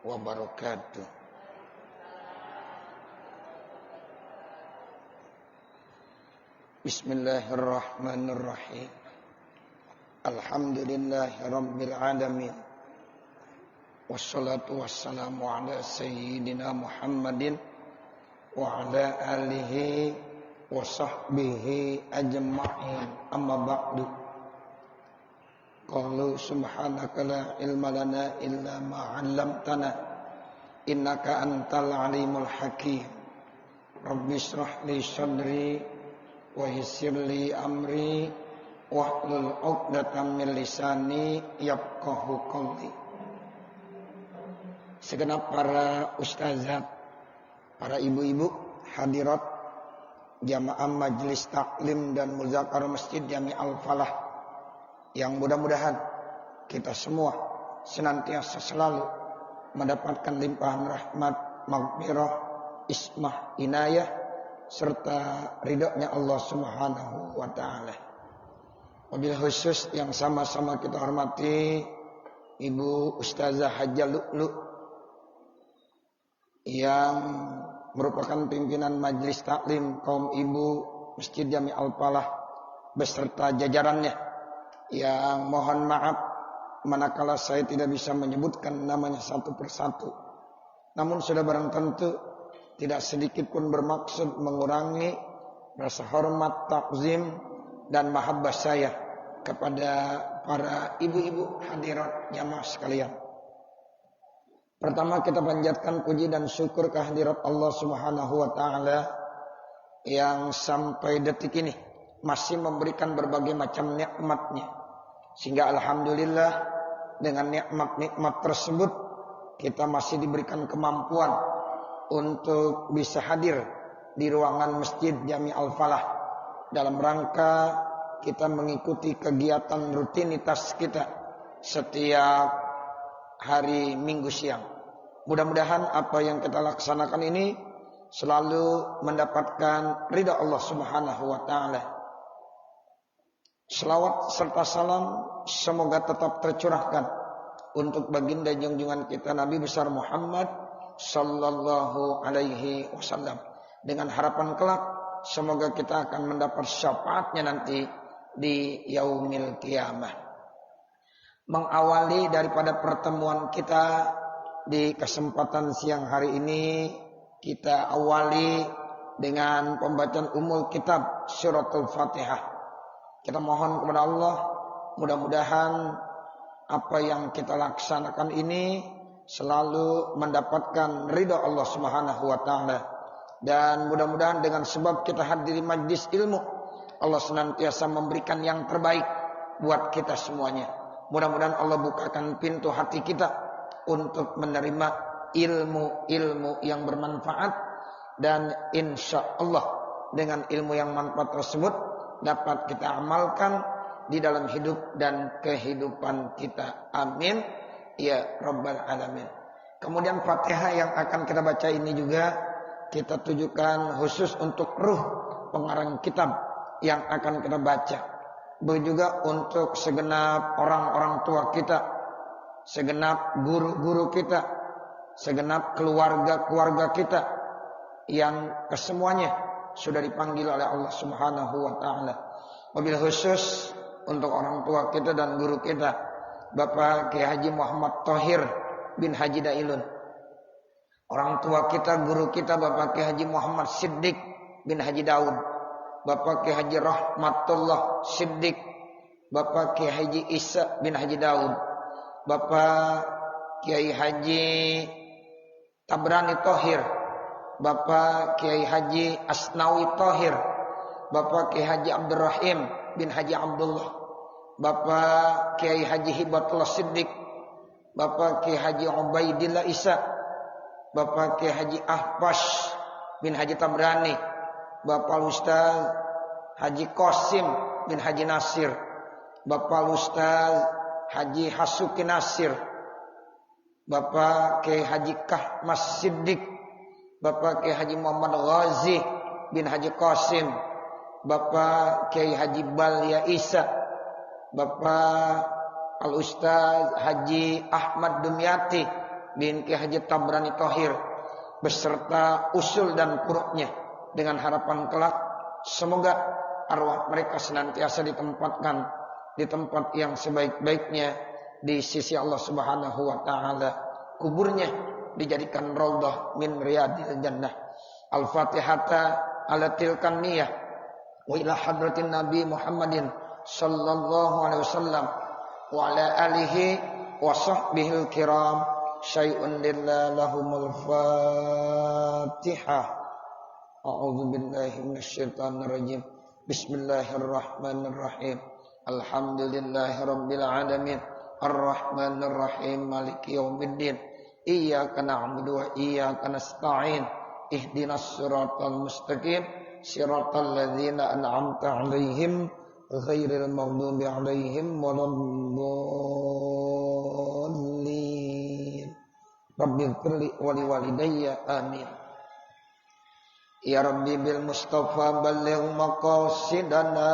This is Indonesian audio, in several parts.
wabarakatuh. Bismillahirrahmanirrahim. Alhamdulillahirabbil alamin. Wassalatu wassalamu ala sayyidina Muhammadin wa ala alihi wa sahbihi ajma'in. Amma ba'du. Qalu subhanaka la ilma lana illa ma 'allamtana innaka antal alimul hakim. Rabbi shrah li sadri wa yassir li amri wahlul 'uqdatam min lisani yafqahu qawli. Segenap para ustazat, para ibu-ibu hadirat jamaah majelis taklim dan muzakarah Masjid Jami Al-Falah, yang mudah-mudahan kita semua senantiasa selalu mendapatkan limpahan rahmat, maghfirah, ismah, inayah serta ridhonya Allah Subhanahu wa taala. Wabil khusus yang sama-sama kita hormati Ibu Ustazah Hajjah Lu'lu yang merupakan pimpinan majelis taklim kaum ibu Masjid Jami Al-Falah beserta jajarannya, yang mohon maaf manakala saya tidak bisa menyebutkan namanya satu persatu. Namun sudah barang tentu tidak sedikit pun bermaksud mengurangi rasa hormat, takzim dan mahabbah saya kepada para ibu-ibu hadirat jamaah sekalian. Pertama kita panjatkan puji dan syukur kehadirat Allah Subhanahu wa taala yang sampai detik ini masih memberikan berbagai macam nikmat-Nya. Sehingga alhamdulillah dengan nikmat-nikmat tersebut kita masih diberikan kemampuan untuk bisa hadir di ruangan Masjid Jami Al-Falah dalam rangka kita mengikuti kegiatan rutinitas kita setiap hari Minggu siang. Mudah-mudahan apa yang kita laksanakan ini selalu mendapatkan ridha Allah Subhanahu wa taala. Selawat serta salam semoga tetap tercurahkan untuk baginda junjungan kita Nabi besar Muhammad sallallahu alaihi wasallam, dengan harapan kelak semoga kita akan mendapat syafaatnya nanti di yaumil qiyamah. Mengawali daripada pertemuan kita di kesempatan siang hari ini, kita awali dengan pembacaan umul kitab suratul Fatihah. Kita mohon kepada Allah, mudah-mudahan apa yang kita laksanakan ini selalu mendapatkan ridha Allah Subhanahu wa taala, dan mudah-mudahan dengan sebab kita hadiri majlis ilmu, Allah senantiasa memberikan yang terbaik buat kita semuanya. Mudah-mudahan Allah bukakan pintu hati kita untuk menerima ilmu-ilmu yang bermanfaat, dan insya Allah dengan ilmu yang manfaat tersebut dapat kita amalkan di dalam hidup dan kehidupan kita. Amin ya rabbal alamin. Kemudian Fatihah yang akan kita baca ini juga kita tujukan khusus untuk ruh pengarang kitab yang akan kita baca. Begitu juga untuk segenap orang-orang tua kita, segenap guru-guru kita, segenap keluarga-keluarga kita yang kesemuanya sudah dipanggil oleh Allah Subhanahu wa taala. Wabil khusus untuk orang tua kita dan guru kita, Bapak Kiai Haji Muhammad Thohir bin Haji Dailun. Orang tua kita, guru kita, Bapak Kiai Haji Muhammad Siddiq bin Haji Daud. Bapak Kiai Haji Rahmatullah Siddiq, Bapak Kiai Haji Isa bin Haji Daud. Bapak Kiai Haji Tabrani Thohir, Bapak Kiai Haji Asnawi Thohir, Bapak Kiai Haji Abdurrahim bin Haji Abdullah, Bapak Kiai Haji Hibatullah Siddiq, Bapak Kiai Haji Ubaidillah Isa, Bapak Kiai Haji Ahpas bin Haji Tabrani, Bapak Ustaz Haji Qasim bin Haji Nasir, Bapak Ustaz Haji Hasuki Nasir, Bapak Kiai Haji Kahmas Siddiq, Bapak Kiai Haji Muhammad Ghazi bin Haji Qasim, Bapak Kiai Haji Balya Isa, Bapak Al-Ustaz Haji Ahmad Dumyati bin Ki Haji Tabrani Thohir beserta usul dan furuknya, dengan harapan kelak semoga arwah mereka senantiasa ditempatkan di tempat yang sebaik-baiknya di sisi Allah Subhanahu wa taala. Kuburnya dijadikan raudhah min riyadil jannah. Al-Fatihata ala tilkan niyah wa ila hadratin Nabi Muhammadin sallallahu alaihi wasallam wa ala alihi wa sahbihil kiram. Syai'un lillahumul Fatihah. A'udzu billahi minasyaitonir rajim. Bismillahirrahmanirrahim. Alhamdulillahirabbil alamin. Arrahmanir rahim. Maliki yaumiddin. Iyyaka na'budu wa iyyaka nasta'in. Ihdinas siratal mustaqim. Siratal ladzina an'amta 'alaihim ghairil maghdubi 'alaihim waladdallin. Rabbighfirli wa liwalidayya amin. Ya Rabbi bil Mustafa balligh maqasidana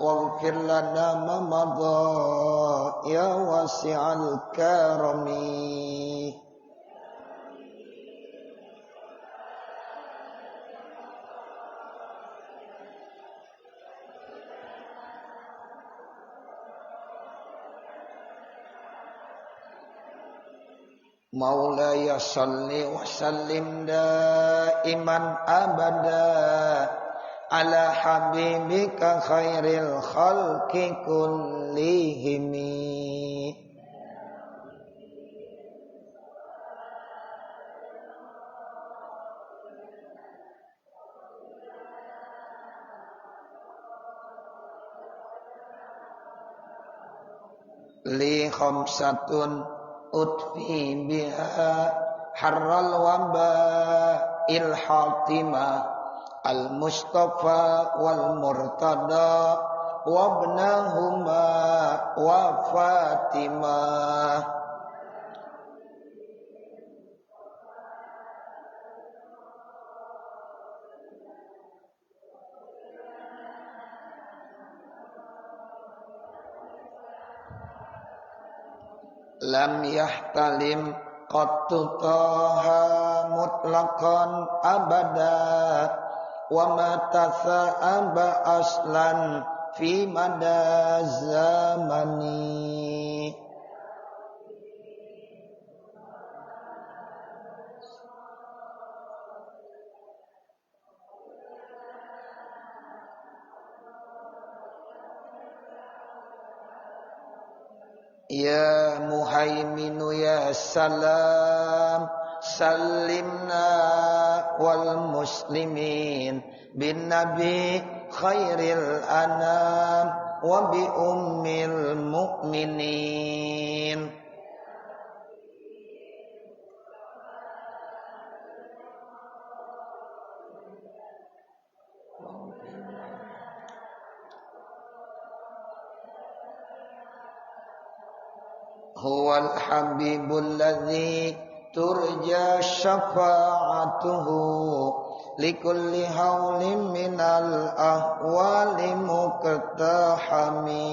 waghfir lana ma madha ya wasi'al karami. Maulaya salli wa sallim daiman abada ala habibika khairil khalqi kullihim. Li khamsatun utfi biha harral waba il hatima al mustafa wal murtada wabnahuma wa fatimah. Lam yahtalim qattu taha mutlaqan abada wa ma tasa'aba aslan fi mada zamani. Ya muhaiminu ya salam salimna wal muslimin bin nabi khairil anam wa bi ummil mu'minin. Huwal habibul ladzi turja syafa'atuhu likulli haulin minal ahwali muqtahami.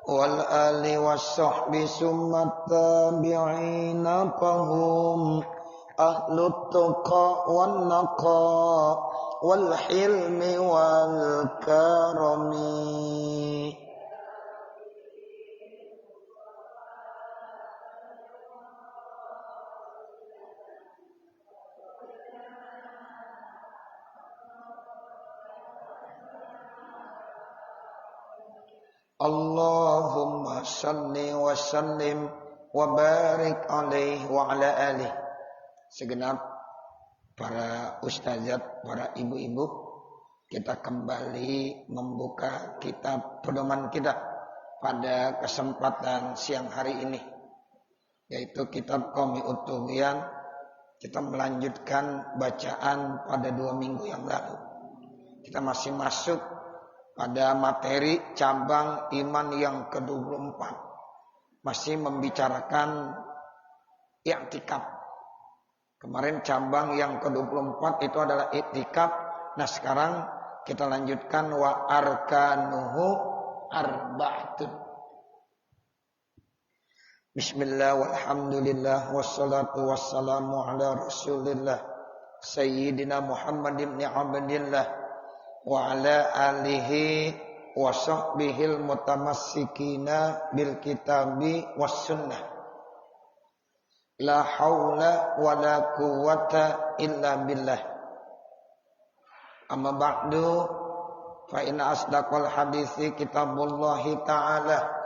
Wal ali wassahbi summa tabi'ina fahum ahlut tuqa wan naqa wal hilmi wal karami. Allahumma salli wa sallim wa barik alaihi wa ala alihi. Segenap para ustazat, para ibu-ibu, kita kembali membuka kitab pedoman kita pada kesempatan siang hari ini, yaitu kitab Qami'ut Tughyan. Kita melanjutkan bacaan pada 2 minggu yang lalu. Kita masih masuk pada materi cabang iman yang ke-24. Masih membicarakan i'tikaf. Kemarin cabang yang ke-24 itu adalah i'tikaf. Nah sekarang kita lanjutkan wa arkanuhu arba'atun. Bismillah walhamdulillah wassalatu wassalamu ala rasulillah Sayyidina Muhammad ibn Abdillah wa ala alihi wa sahbihil mutamassikina bil kitabi was sunnah. La haula wa la quwwata illa billah. Amma ba'du fa inna asdaqal hadithi kitabullahi ta'ala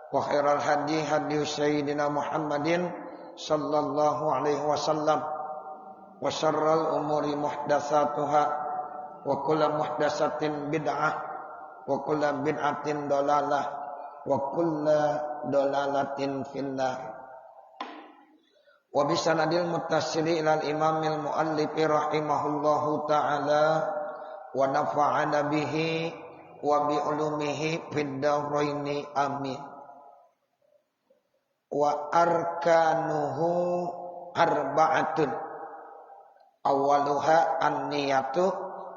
wa khairal hadi hadi sayyidina Muhammadin sallallahu alaihi wasallam wa syarral umuri muhdatsatuha wa kullu muhdatsatin bid'ah wa kullu bid'atin dalalah wa kullu dalalatin finnar. Wa bisanadil muttasili ilal imamil muallifi rahimahullahu ta'ala wa nafa'ana bihi wa bi ulumihi fid dharaini amin. Wa arkanuhu arba'atun. Awaluha an-niyatu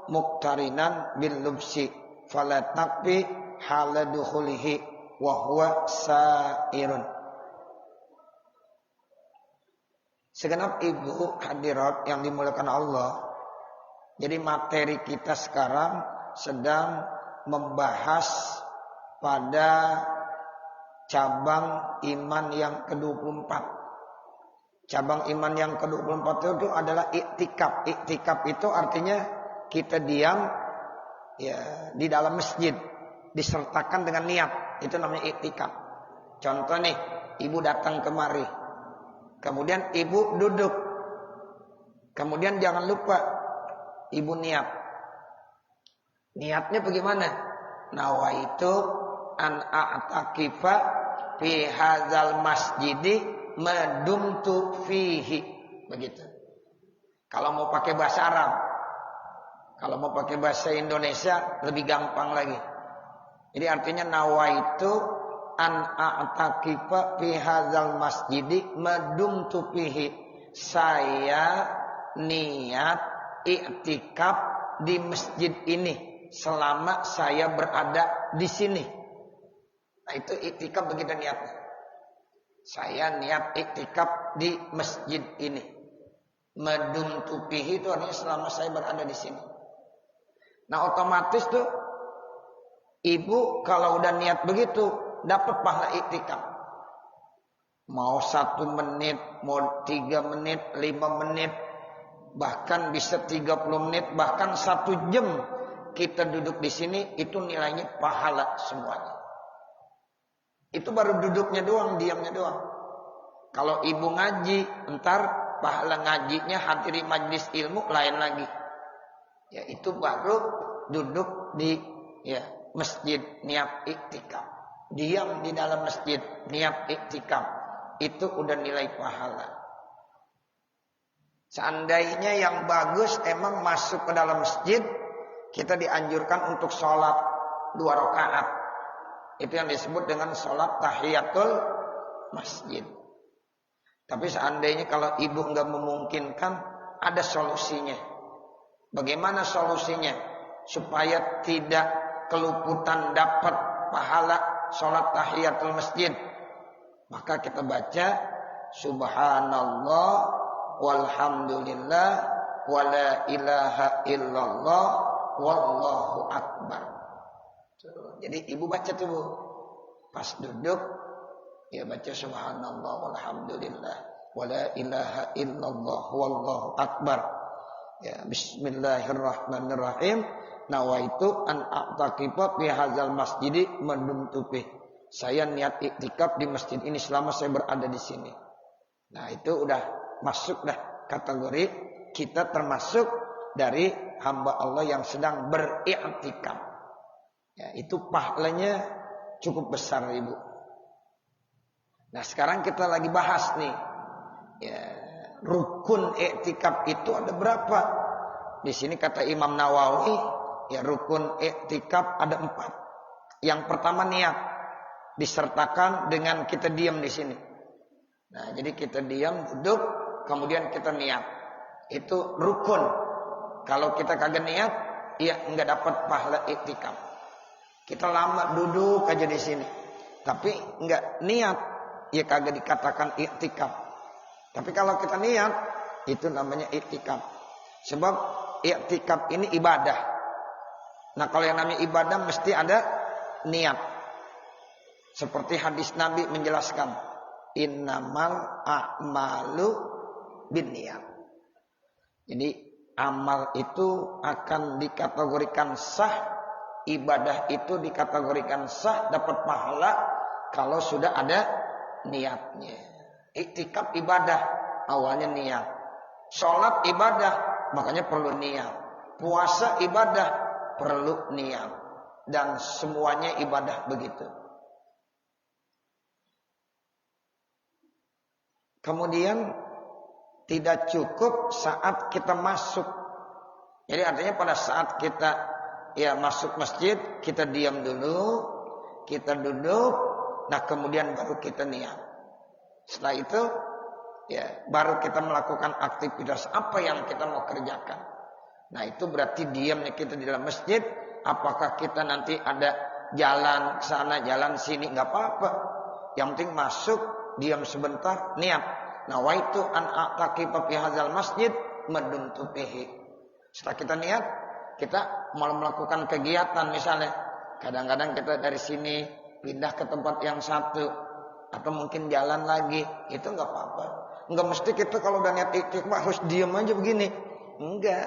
muqtarinan bil lubsi fala takfi hala dukhulihi wa huwa sairun. Segenap ibu hadirat yang dimuliakan Allah. Jadi materi kita sekarang sedang membahas pada cabang iman yang ke-24. Cabang iman yang ke-24 itu adalah i'tikaf. I'tikaf itu artinya kita diam ya di dalam masjid disertakan dengan niat. Itu namanya i'tikaf. Contoh nih, ibu datang kemari. Kemudian ibu duduk. Kemudian jangan lupa ibu niat. Niatnya bagaimana? Nawaitu an a'takifa fi hadzal masjidi madumtu fihi. Begitu. Kalau mau pakai bahasa Arab. Kalau mau pakai bahasa Indonesia lebih gampang lagi. Jadi artinya nawaitu an a'takifa fi hadzal masjidi madumtu fihi. Saya niat i'tikaf di masjid ini selama saya berada di sini. Nah itu i'tikaf begitu niatnya. Saya niat i'tikaf di masjid ini. Madumtu fihi itu artinya selama saya berada di sini. Nah otomatis tuh ibu kalau udah niat begitu dapat pahala i'tikaf. Mau 1 menit, mau 3 menit, 5 menit, bahkan bisa 30 menit, bahkan 1 jam kita duduk di sini, itu nilainya pahala semuanya. Itu baru duduknya doang, diamnya doang. Kalau ibu ngaji, entar pahala ngajinya hadiri majlis ilmu lain lagi. Ya itu baru duduk di masjid niat i'tikaf. Diam di dalam masjid niat i'tikaf. Itu udah nilai pahala. Seandainya yang bagus emang masuk ke dalam masjid, kita dianjurkan untuk sholat 2 rakaat. Itu yang disebut dengan sholat tahiyatul masjid. Tapi seandainya kalau ibu enggak memungkinkan, ada solusinya. Bagaimana solusinya? Supaya tidak keluputan dapat pahala sholat tahiyatul masjid. Maka kita baca subhanallah walhamdulillah wala ilaha illallah wallahu akbar. Jadi ibu baca tuh Bu. Pas duduk ya baca subhanallah walhamdulillah wala ilaha illallah wallahu akbar. Ya bismillahirrahmanirrahim. Nawaitu an a'takifa fi hadzal masjidi madumtu fi. Saya niat i'tikaf di masjid ini selama saya berada di sini. Nah, itu udah masuk dah kategori kita termasuk dari hamba Allah yang sedang beriktikaf. Ya, itu pahalanya cukup besar Ibu. Nah, sekarang kita lagi bahas nih. Ya, rukun iktikaf itu ada berapa? Di sini kata Imam Nawawi, ya rukun iktikaf ada 4. Yang pertama niat, disertakan dengan kita diam di sini. Nah, jadi kita diam, duduk, kemudian kita niat. Itu rukun. Kalau kita kagak niat, ya enggak dapat pahala iktikaf. Kita lama duduk aja di sini, tapi enggak niat, ya kagak dikatakan iktikaf. Tapi kalau kita niat, itu namanya iktikaf. Sebab iktikaf ini ibadah. Nah, kalau yang namanya ibadah mesti ada niat. Seperti hadis Nabi menjelaskan, innamal a'malu binniyat. Jadi amal itu akan dikategorikan sah, ibadah itu dikategorikan sah, dapat pahala kalau sudah ada niatnya. Iktikaf ibadah, awalnya niat. Sholat ibadah, makanya perlu niat. Puasa ibadah, perlu niat. Dan semuanya ibadah begitu. Kemudian tidak cukup saat kita masuk. Jadi artinya pada saat kita masuk masjid, kita diam dulu, kita duduk, nah kemudian baru kita niat. Setelah itu baru kita melakukan aktivitas apa yang kita mau kerjakan. Nah, itu berarti diamnya kita di dalam masjid. Apakah kita nanti ada jalan sana, jalan sini, nggak apa-apa. Yang penting masuk, diam sebentar, niat. Nawaitu an a'taqifa fi hadzal masjid madumtu fihi. Setelah kita niat, kita mau melakukan kegiatan misalnya. Kadang-kadang kita dari sini pindah ke tempat yang satu atau mungkin jalan lagi, itu enggak apa-apa. Enggak mesti kita kalau udah niat iktikaf harus diam aja begini. Enggak.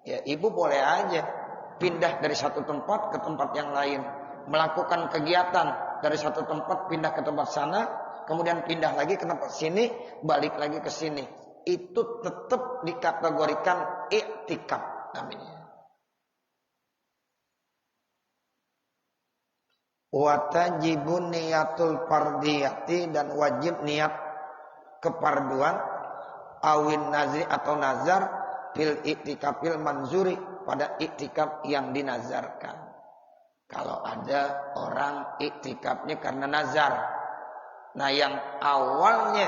Ya, ibu boleh aja pindah dari satu tempat ke tempat yang lain, melakukan kegiatan dari satu tempat pindah ke tempat sana, kemudian pindah lagi ke tempat sini, balik lagi ke sini. Itu tetap dikategorikan iktikaf namanya. Watajibun niyatul fardiyati, dan wajib niat keparduan, awin nazri atau nazar, fil iktikafil manzuri, pada iktikaf yang dinazarkan. Kalau ada orang iktikafnya karena nazar. Nah, yang awalnya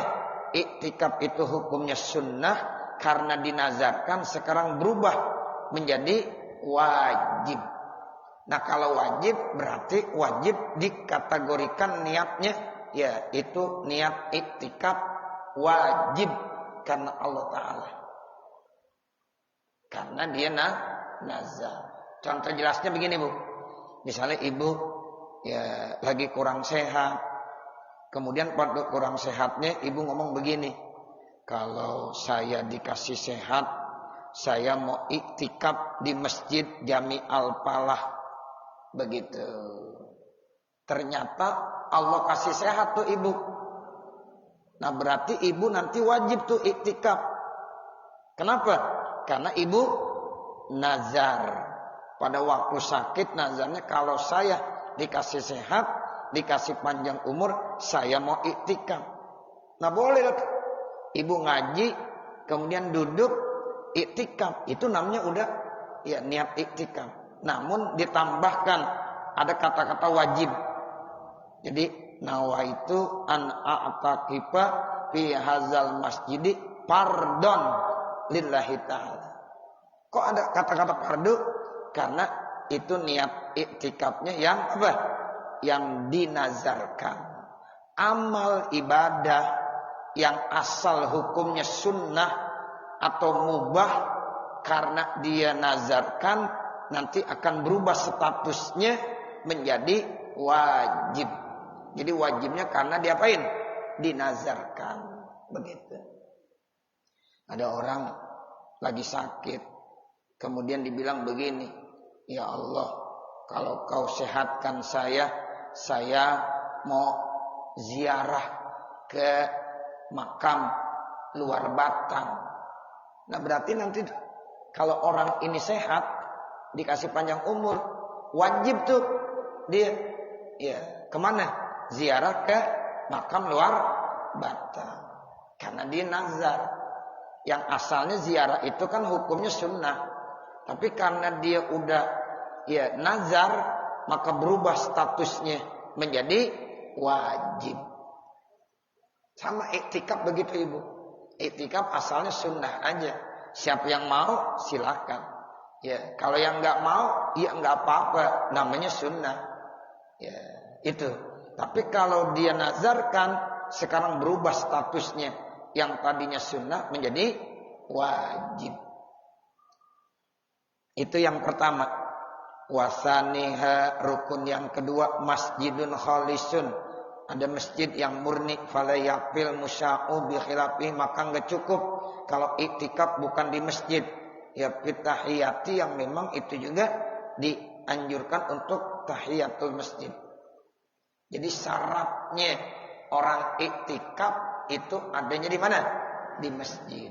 iktikaf itu hukumnya sunnah, karena dinazarkan sekarang berubah menjadi wajib. Nah, kalau wajib berarti wajib dikategorikan niatnya yaitu niat iktikaf wajib karena Allah Ta'ala. Karena dia nazar. Contoh jelasnya begini, Bu. Misalnya ibu lagi kurang sehat. Kemudian pada kurang sehatnya ibu ngomong begini, kalau saya dikasih sehat, saya mau iktikaf di Masjid Jami Al-Falah. Begitu. Ternyata Allah kasih sehat tuh ibu. Nah, berarti ibu nanti wajib tuh iktikaf. Kenapa? Karena ibu nazar. Pada waktu sakit nazarnya, kalau saya dikasih sehat, dikasih panjang umur, saya mau iktikaf. Nah, boleh ibu ngaji, kemudian duduk iktikaf. Itu namanya udah niat iktikaf. Namun ditambahkan ada kata-kata wajib. Jadi nawaitu an a'taqifa fi hadzal masjidi pardon lillahi ta'ala. Kok ada kata-kata fardu? Karena itu niat iktikafnya yang apa? Yang dinazarkan. Amal ibadah yang asal hukumnya sunnah atau mubah, karena dia nazarkan nanti akan berubah statusnya menjadi wajib. Jadi wajibnya karena diapain? Dinazarkan. Begitu. Ada orang lagi sakit, kemudian dibilang begini, ya Allah, kalau kau sehatkan saya mau ziarah ke makam luar Batang. Nah, berarti nanti kalau orang ini sehat, dikasih panjang umur, wajib tuh dia kemana? Ziarah ke makam luar Batang. Karena dia nazar. Yang asalnya ziarah itu kan hukumnya sunnah. Tapi karena dia udah nazar, maka berubah statusnya menjadi wajib. Sama iktikaf begitu Ibu. Iktikaf asalnya sunnah aja. Siapa yang mau silakan. Ya, kalau yang nggak mau, ya nggak apa-apa. Namanya sunnah. Ya, itu. Tapi kalau dia nazarkan, sekarang berubah statusnya. Yang tadinya sunnah menjadi wajib. Itu yang pertama. Wasaniha, rukun yang kedua, masjidun khalisun. Ada masjid yang murni, fala yaqbil musya'u bi khilafi, maka enggak cukup kalau iktikaf bukan di masjid. Ya pitahiyati, yang memang itu juga dianjurkan untuk tahiyatul masjid. Jadi syaratnya orang iktikaf itu adanya di mana? Di masjid.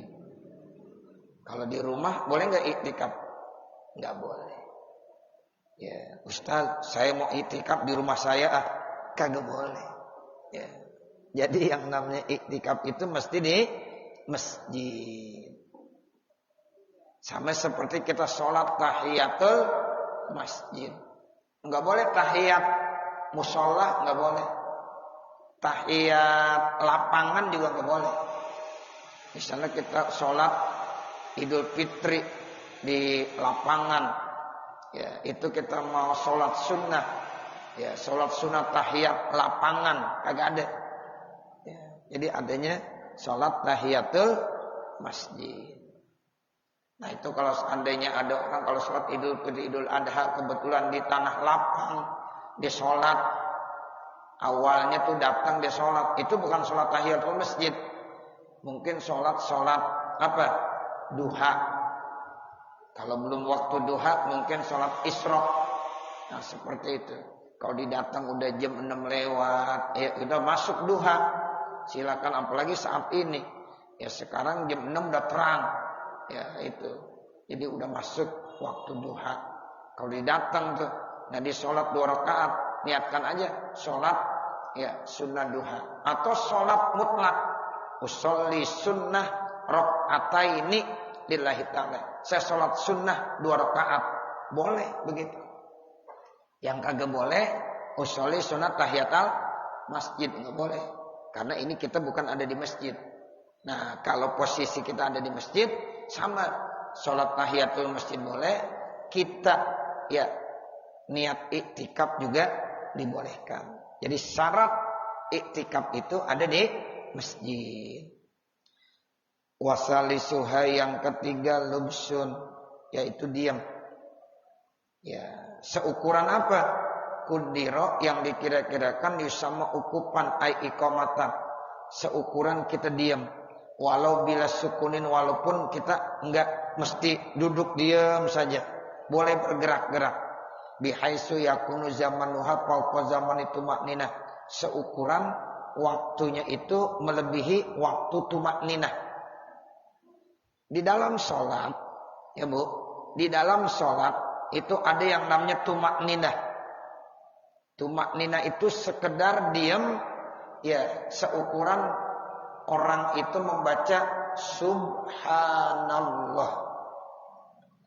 Kalau di rumah boleh enggak iktikaf? Enggak boleh. Ya, Ustaz, saya mau iktikaf di rumah saya, kagak boleh. Ya. Jadi yang namanya iktikaf itu mesti di masjid. Sama seperti kita sholat tahiyatul masjid. Enggak boleh tahiyat musola, enggak boleh. Tahiyat lapangan juga enggak boleh. Misalnya kita sholat Idul Fitri di lapangan, ya itu kita mau sholat sunnah. Ya, sholat sunat tahiyat lapangan kagak ada. Ya, jadi adanya sholat tahiyatul masjid. Nah itu kalau seandainya ada orang kalau sholat Idul Fitri, Idul Adha kebetulan di tanah lapang, dia sholat awalnya tuh datang dia sholat, itu bukan sholat tahiyatul masjid, mungkin sholat apa? Duha. Kalau belum waktu duha mungkin sholat isyraq. Nah seperti itu. Kalau didatang udah jam 6 lewat, ya udah masuk duha. Silakan, apalagi saat ini. Ya sekarang jam 6 udah terang. Ya itu. Jadi udah masuk waktu duha. Kalau didatang tuh, nah di sholat 2 rakaat, niatkan aja sholat ya sunnah duha. Atau sholat mutlak. Usolli sunnah rakaataini lillahi ta'ala. Saya sholat sunnah 2 rakaat. Boleh begitu. Yang kagak boleh usolli sunat tahiyatul masjid, enggak boleh. Karena ini kita bukan ada di masjid. Nah, kalau posisi kita ada di masjid, sama sholat tahiyatul masjid boleh, kita ya niat iktikaf juga dibolehkan. Jadi syarat iktikaf itu ada di masjid. Wasalisuha, yang ketiga, lubsun, yaitu diam. Ya, seukuran apa? Kudiro, yang dikira-kirakan sama ukupan ai iqamatan. Seukuran kita diam. Walau bila sukunin, walaupun kita enggak mesti duduk diam saja. Boleh bergerak-gerak. Bihaisu yakunu zamanuha fawqa zaman itu makninah. Seukuran waktunya itu melebihi waktu tumakninah. Di dalam sholat, ya Bu, di dalam sholat itu ada yang namanya tumakninah. Tumakninah itu sekedar diam, ya seukuran orang itu membaca subhanallah.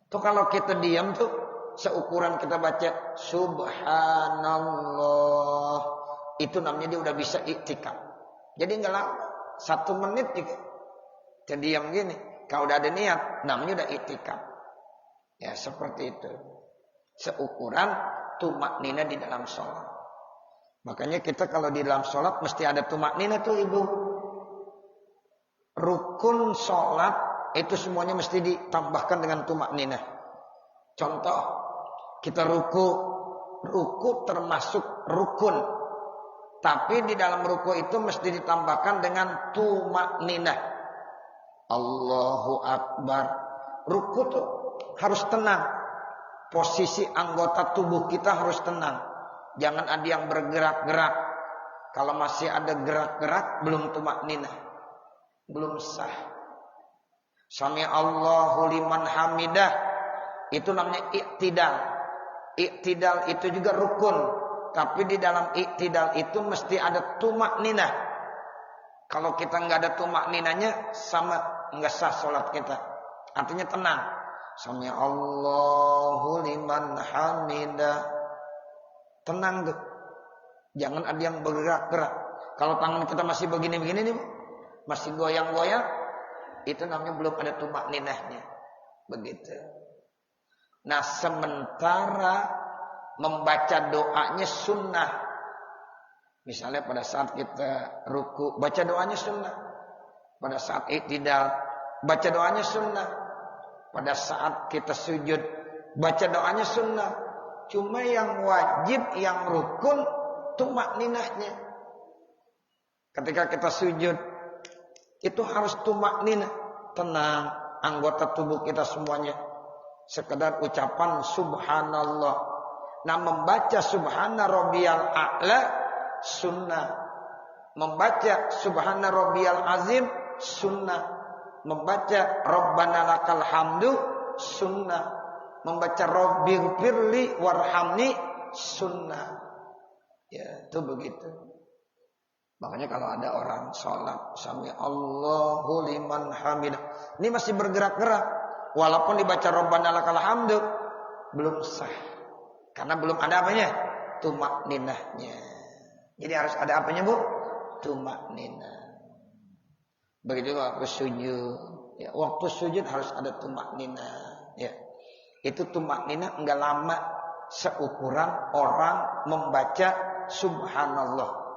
Tuh kalau kita diam tuh seukuran kita baca subhanallah, itu namanya dia udah bisa iktikaf. Jadi enggak lama, 1 menit juga. Jadi diam gini, kalau udah ada niat, namanya udah iktikaf. Ya seperti itu. Seukuran tumaknina di dalam sholat. Makanya kita kalau di dalam sholat mesti ada tumaknina tuh Ibu. Rukun sholat itu semuanya mesti ditambahkan dengan tumaknina. Contoh, kita ruku termasuk rukun. Tapi di dalam ruku itu mesti ditambahkan dengan tumaknina. Allahu Akbar. Ruku tuh harus tenang. Posisi anggota tubuh kita harus tenang. Jangan ada yang bergerak-gerak. Kalau masih ada gerak-gerak, belum tumakninah, belum sah. Sami Allahu liman hamidah, itu namanya iktidal. Iktidal itu juga rukun. Tapi di dalam iktidal itu mesti ada tumakninah. Kalau kita nggak ada tumakninahnya, sama nggak sah sholat kita. Artinya tenang. Sami Allahu liman hamidah. Tenang tuh. Jangan ada yang bergerak-gerak. Kalau tangan kita masih begini-begini nih, masih goyang-goyang, itu namanya belum ada tumak ninahnya. Begitu. Nah, sementara membaca doanya sunnah. Misalnya pada saat kita ruku, baca doanya sunnah. Pada saat i'tidal, baca doanya sunnah. Pada saat kita sujud, baca doanya sunnah. Cuma yang wajib, yang rukun, tumak ninahnya. Ketika kita sujud, itu harus tumak ninah. Tenang, anggota tubuh kita semuanya. Sekedar ucapan subhanallah. Nah, membaca subhana rabbiyal a'la sunnah. Membaca subhana rabbiyal azim sunnah. Membaca rabbana lakal hamdu sunnah. Membaca rabbighfirli warhamni sunnah. Ya, itu begitu. Makanya kalau ada orang sholat sami Allahu liman hamidah, ini masih bergerak-gerak. Walaupun dibaca rabbana lakal hamdu, belum sah. Karena belum ada apanya? Tumak ninahnya. Jadi harus ada apanya, Bu? Tumak ninah. Begitu waktu sujud. Ya, waktu sujud harus ada tumak ninah. Ya. Itu tumak ninah enggak lama seukuran orang membaca subhanallah.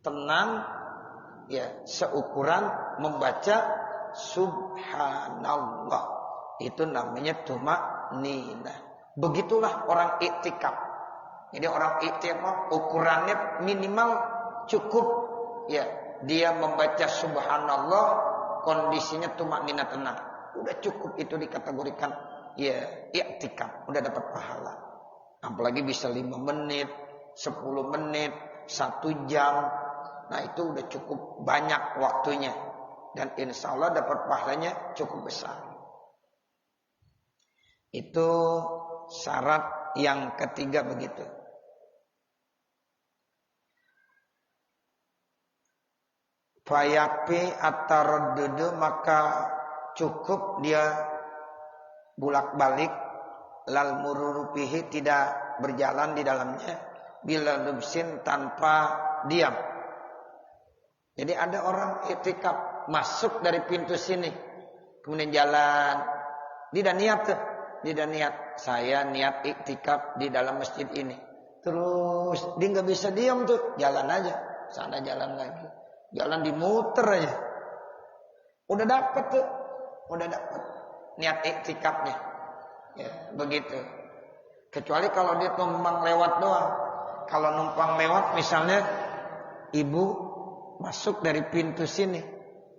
Tenang, ya, seukuran membaca subhanallah. Itu namanya tumak ninah. Begitulah orang iktikaf. Jadi orang iktikaf ukurannya minimal cukup, ya, dia membaca subhanallah, kondisinya tumak ninah tenang. Udah cukup itu dikategorikan, ya, iktikaf, udah dapat pahala. Apalagi bisa 5 menit, 10 menit, 1 jam. Nah, itu udah cukup banyak waktunya. Dan insya Allah dapat pahalanya cukup besar. Itu syarat yang ketiga begitu. Fayakfi at-taraddudu, maka cukup dia bolak-balik, lal mururu fihi, tidak berjalan di dalamnya, bila lubsin, tanpa diam. Jadi ada orang i'tikaf masuk dari pintu sini, kemudian jalan, dia dah niat tuh, dia dah niat, saya niat i'tikaf di dalam masjid ini. Terus dia nggak bisa diam tuh, jalan aja, sana jalan lagi, jalan dimuter aja. Udah dapet tuh, udah dapet niat i'tikafnya. Ya, begitu. Kecuali kalau dia numpang lewat doang. Kalau numpang lewat, misalnya ibu masuk dari pintu sini,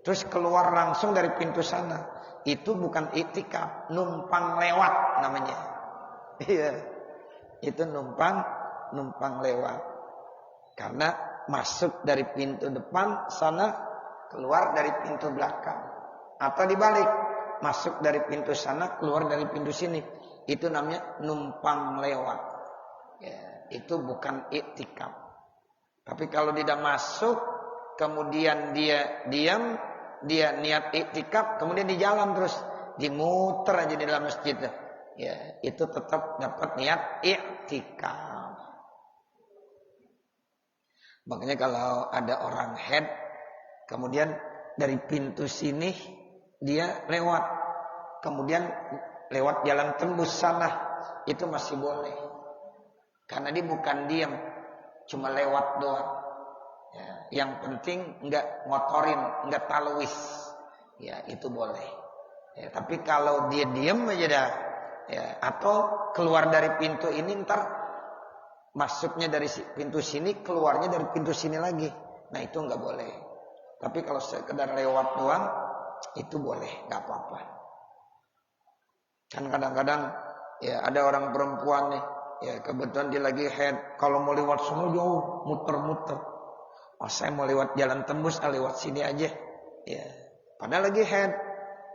terus keluar langsung dari pintu sana, itu bukan i'tikaf, numpang lewat namanya. Iya, itu numpang lewat. Karena masuk dari pintu depan sana, keluar dari pintu belakang. Atau dibalik, masuk dari pintu sana, keluar dari pintu sini. Itu namanya numpang lewat. Ya, itu bukan i'tikaf. Tapi kalau tidak masuk, kemudian dia diam, dia niat i'tikaf, kemudian di jalan terus, dimuter aja di dalam masjid. Ya, itu tetap dapat niat i'tikaf. Makanya kalau ada orang head, kemudian dari pintu sini dia lewat, kemudian lewat jalan tembus sana, itu masih boleh. Karena dia bukan diam, cuma lewat doang. Ya, yang penting enggak ngotorin, enggak talwis. Ya, itu boleh. Ya, tapi kalau dia diam aja dah, ya, atau keluar dari pintu ini, ntar masuknya dari pintu sini, keluarnya dari pintu sini lagi. Nah, itu enggak boleh. Tapi kalau sekedar lewat doang, itu boleh, enggak apa-apa. Kan kadang-kadang ya ada orang perempuan nih, ya kebetulan dia lagi head, kalau mau lewat semua jauh, muter-muter. Oh, saya mau lewat jalan tembus, lewat sini aja. Ya, padahal lagi head,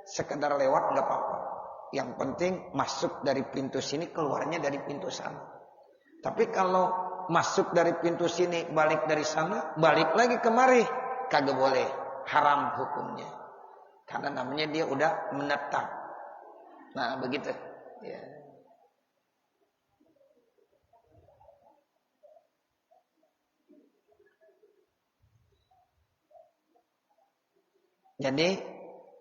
sekedar lewat enggak apa-apa. Yang penting masuk dari pintu sini, keluarnya dari pintu sana. Tapi kalau masuk dari pintu sini, balik dari sana, balik lagi kemari, kagak boleh, haram hukumnya. Karena namanya dia udah menetap. Nah, begitu. Ya. Jadi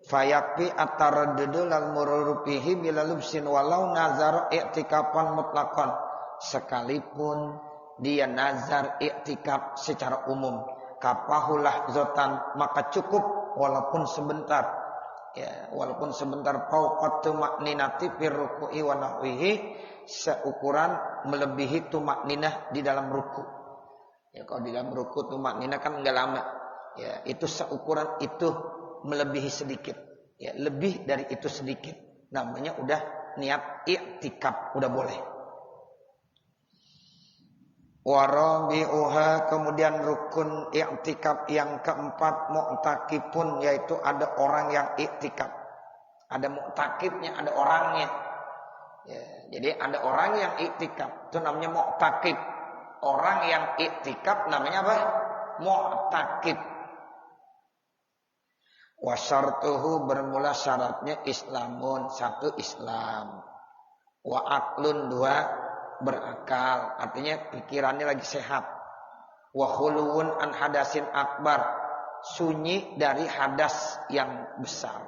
fayakfi at-taraddudu lal mururu fihi bila lubsin walau nazar i'tikafan mutlaqan, sekalipun dia nazar i'tikaf secara umum, kafahulah zotan, maka cukup walaupun sebentar, ya walaupun sebentar, fauqat tumakninati fir ruku'i wa nahwihi, seukuran melebihi tumakninah di dalam ruku. Ya kalau di dalam ruku tumakninah kan enggak lama, ya itu seukuran itu melebihi sedikit, ya lebih dari itu sedikit, namanya udah niat i'tikaf, udah boleh. Warabi'uha, kemudian rukun i'tikaf yang keempat, mu'takifun, yaitu ada orang yang i'tikaf. Ada mu'takifnya, ada orangnya. Ya, jadi ada orang yang i'tikaf, itu namanya mu'takif. Orang yang i'tikaf namanya apa? Mu'takif. Wa syartuhu, bermula syaratnya islamun, satu Islam. Wa aqlun, dua berakal, artinya pikirannya lagi sehat. Wa khuluun an hadasin akbar, sunyi dari hadas yang besar.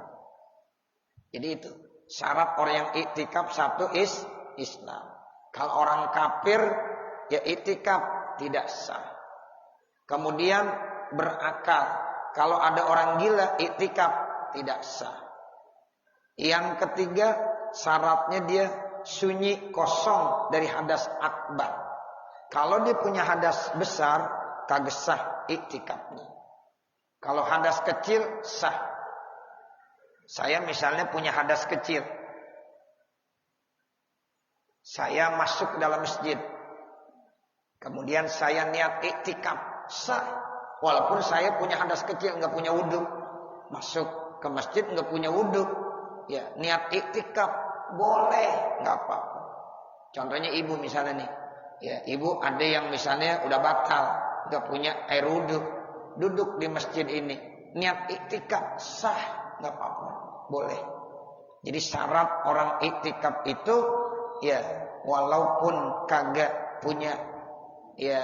Jadi itu syarat orang yang iktikaf, satu Islam. Kalau orang kafir ya iktikaf tidak sah. Kemudian berakal, kalau ada orang gila iktikaf tidak sah. Yang ketiga syaratnya dia sunyi, kosong dari hadas akbar. Kalau dia punya hadas besar, kagak sah iktikafnya. Kalau hadas kecil sah. Saya misalnya punya hadas kecil, saya masuk ke dalam masjid, kemudian saya niat iktikaf, sah. Walaupun saya punya hadas kecil, nggak punya wudhu, masuk ke masjid nggak punya wudhu, ya niat iktikaf boleh, nggak apa-apa. Contohnya ibu misalnya nih, ya ibu ada yang misalnya udah batal, nggak punya air wudhu, duduk di masjid ini, niat iktikaf sah, nggak apa-apa, boleh. Jadi syarat orang iktikaf itu, ya walaupun kagak punya, ya